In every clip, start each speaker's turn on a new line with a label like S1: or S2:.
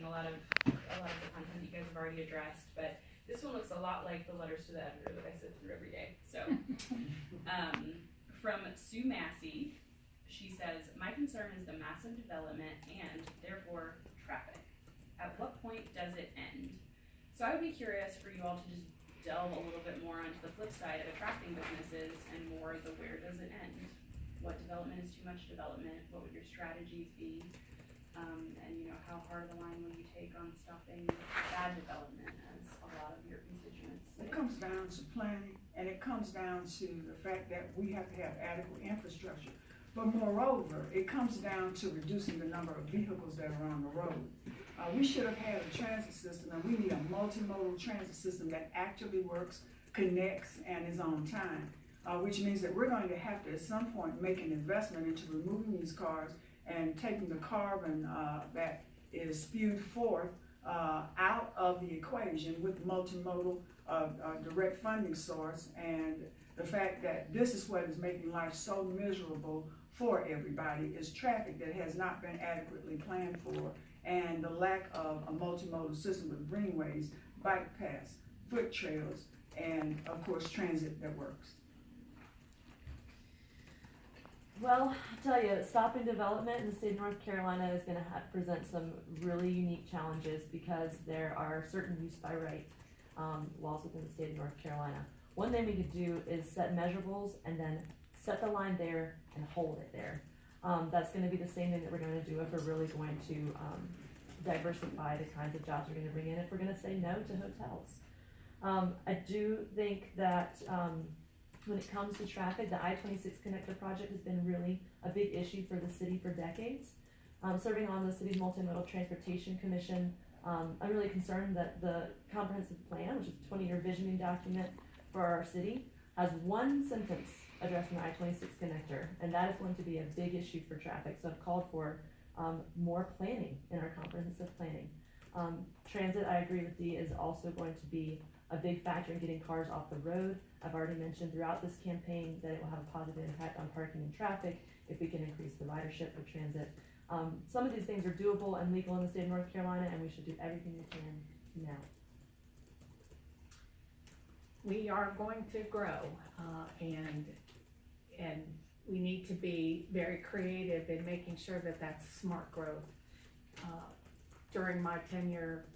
S1: a lot of the content you guys have already addressed, but this one looks a lot like the letters to the editor that I sit through every day. So, from Sue Massey, she says, my concern is the massive development and therefore traffic. At what point does it end? So I would be curious for you all to just delve a little bit more onto the flip side of attracting businesses and more the where does it end? What development is too much development? What would your strategies be? And you know, how hard of a line will you take on stopping bad development, as a lot of your constituents say?
S2: It comes down to planning, and it comes down to the fact that we have to have adequate infrastructure. But moreover, it comes down to reducing the number of vehicles that are on the road. We should have had a transit system, and we need a multimodal transit system that actually works, connects, and is on time. Which means that we're going to have to, at some point, make an investment into removing these cars and taking the carbon that is spewed forth out of the equation with multimodal direct funding source, and the fact that this is what is making life so miserable for everybody is traffic that has not been adequately planned for, and the lack of a multimodal system with greenways, bike paths, foot trails, and of course transit that works.
S3: Well, I'll tell you, stopping development in the state of North Carolina is going to present some really unique challenges because there are certain use by right laws within the state of North Carolina. One thing we could do is set measurables and then set the line there and hold it there. That's going to be the same thing that we're going to do if we're really going to diversify the kinds of jobs we're going to bring in, if we're going to say no to hotels. I do think that when it comes to traffic, the I-26 connector project has been really a big issue for the city for decades. Serving on the city's multimodal transportation commission, I'm really concerned that the comprehensive plan, which is a 20-year visioning document for our city, has one sentence addressing the I-26 connector, and that is going to be a big issue for traffic. So I've called for more planning in our comprehensive planning. Transit, I agree with Dee, is also going to be a big factor in getting cars off the road. I've already mentioned throughout this campaign that it will have a positive impact on parking and traffic if we can increase the ridership for transit. Some of these things are doable and legal in the state of North Carolina, and we should do everything we can now.
S4: We are going to grow, and we need to be very creative in making sure that that's smart growth. During my tenure,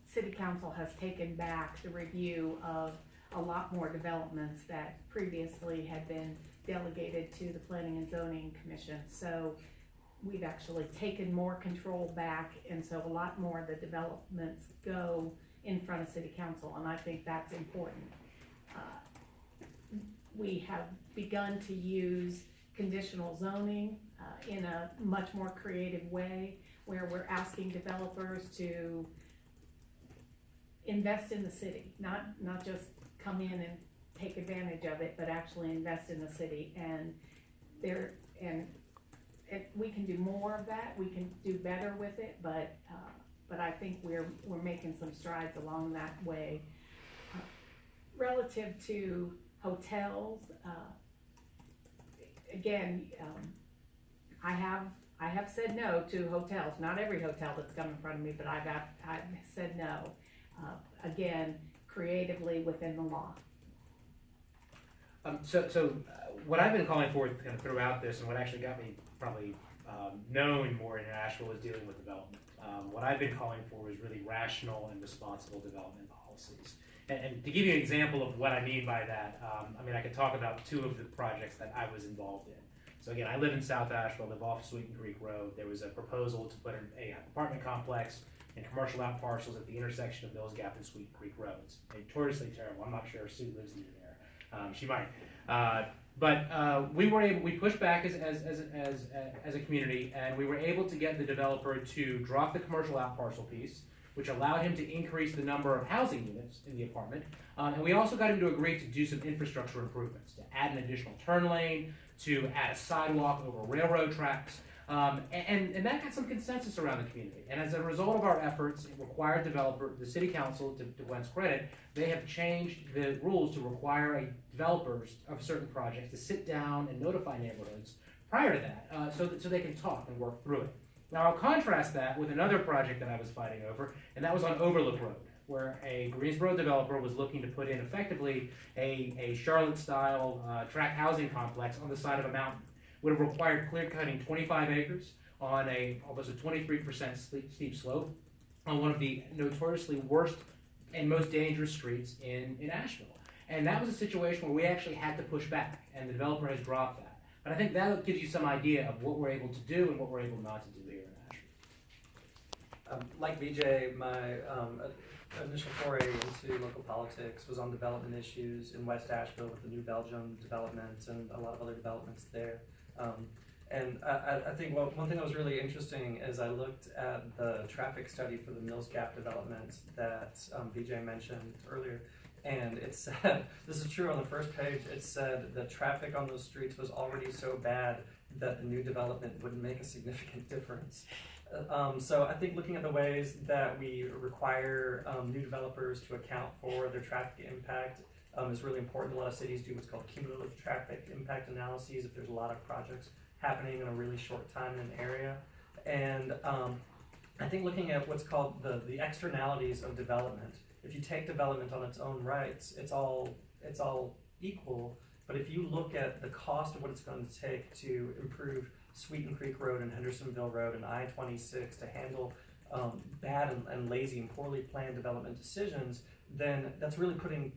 S4: City Council has taken back the review of a lot more developments that previously had been delegated to the Planning and Zoning Commission. So we've actually taken more control back, and so a lot more of the developments go in front of City Council, and I think that's important. We have begun to use conditional zoning in a much more creative way, where we're asking developers to invest in the city, not just come in and take advantage of it, but actually invest in the city. And we can do more of that. We can do better with it, but I think we're making some strides along that way. Relative to hotels, again, I have said no to hotels. Not every hotel that's come in front of me, but I've said no. Again, creatively within the law.
S5: So what I've been calling for kind of throughout this, and what actually got me probably known more in Asheville, is dealing with development. What I've been calling for is really rational and responsible development policies. And to give you an example of what I mean by that, I could talk about two of the projects that I was involved in. So again, I live in South Asheville, live off Sweeten Creek Road. There was a proposal to put an apartment complex and commercial out parcels at the intersection of Mills Gap and Sweeten Creek Roads. Notoriously terrible. I'm not sure if Sue lives near there. She might. But we pushed back as a community, and we were able to get the developer to drop the commercial out parcel piece, which allowed him to increase the number of housing units in the apartment. And we also got him to agree to do some infrastructure improvements, to add an additional turn lane, to add a sidewalk over railroad tracks. And that got some consensus around the community. And as a result of our efforts, it required the city council, to Gwen's credit, they have changed the rules to require developers of certain projects to sit down and notify neighborhoods prior to that, so they can talk and work through it. Now I'll contrast that with another project that I was fighting over, and that was on Overlook Road, where a Greensboro developer was looking to put in effectively a Charlotte-style tract housing complex on the side of a mountain. Would have required clear cutting 25 acres on almost a 23% steep slope on one of the notoriously worst and most dangerous streets in Asheville. And that was a situation where we actually had to push back, and the developer has dropped that. But I think that gives you some idea of what we're able to do and what we're able not to do here in Asheville.
S6: Like VJ, my initial foray into local politics was on development issues in West Asheville with the New Belgium development and a lot of other developments there. And I think one thing that was really interesting is I looked at the traffic study for the Mills Gap development that VJ mentioned earlier. And it said, this is true on the first page, it said the traffic on those streets was already so bad that the new development wouldn't make a significant difference. So I think looking at the ways that we require new developers to account for their traffic impact is really important. A lot of cities do what's called cumulative traffic impact analyses if there's a lot of projects happening in a really short time in an area. And I think looking at what's called the externalities of development. If you take development on its own rights, it's all equal. But if you look at the cost of what it's going to take to improve Sweeten Creek Road and Hendersonville Road and I-26 to handle bad and lazy and poorly planned development decisions, then that's really putting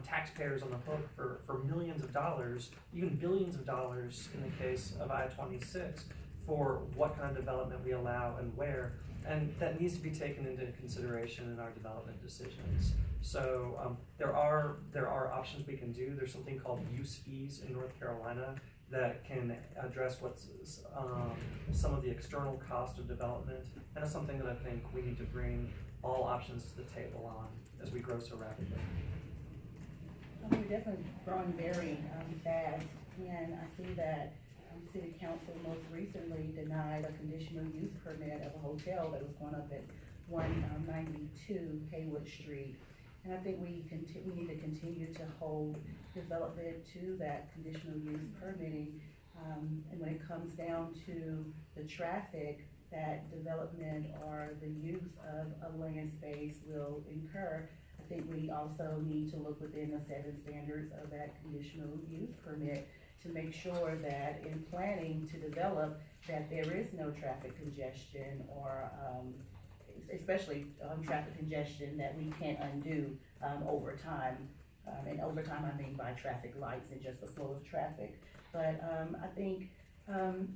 S6: taxpayers on the hook for millions of dollars, even billions of dollars in the case of I-26, for what kind of development we allow and where. And that needs to be taken into consideration in our development decisions. So there are options we can do. There's something called use fees in North Carolina that can address what's some of the external cost of development, and it's something that I think we need to bring all options to the table on as we grow so rapidly.
S7: We're definitely growing very fast, and I see that City Council most recently denied a conditional use permit of a hotel that was going up at 192 Haywood Street. And I think we need to continue to hold development to that conditional use permitting. And when it comes down to the traffic that development or the use of a land space will incur, I think we also need to look within the 7 standards of that conditional use permit to make sure that in planning to develop that there is no traffic congestion or especially traffic congestion that we can't undo over time. And over time I mean by traffic lights and just the flow of traffic. But I think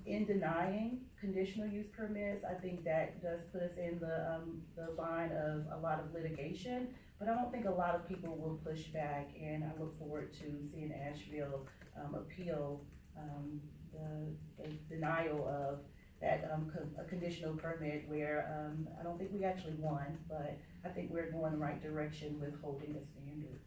S7: in denying conditional use permits, I think that does put us in the line of a lot of litigation, but I don't think a lot of people will push back, and I look forward to seeing Asheville appeal the denial of that a conditional permit where I don't think we actually won, but I think we're going the right direction with holding the standard.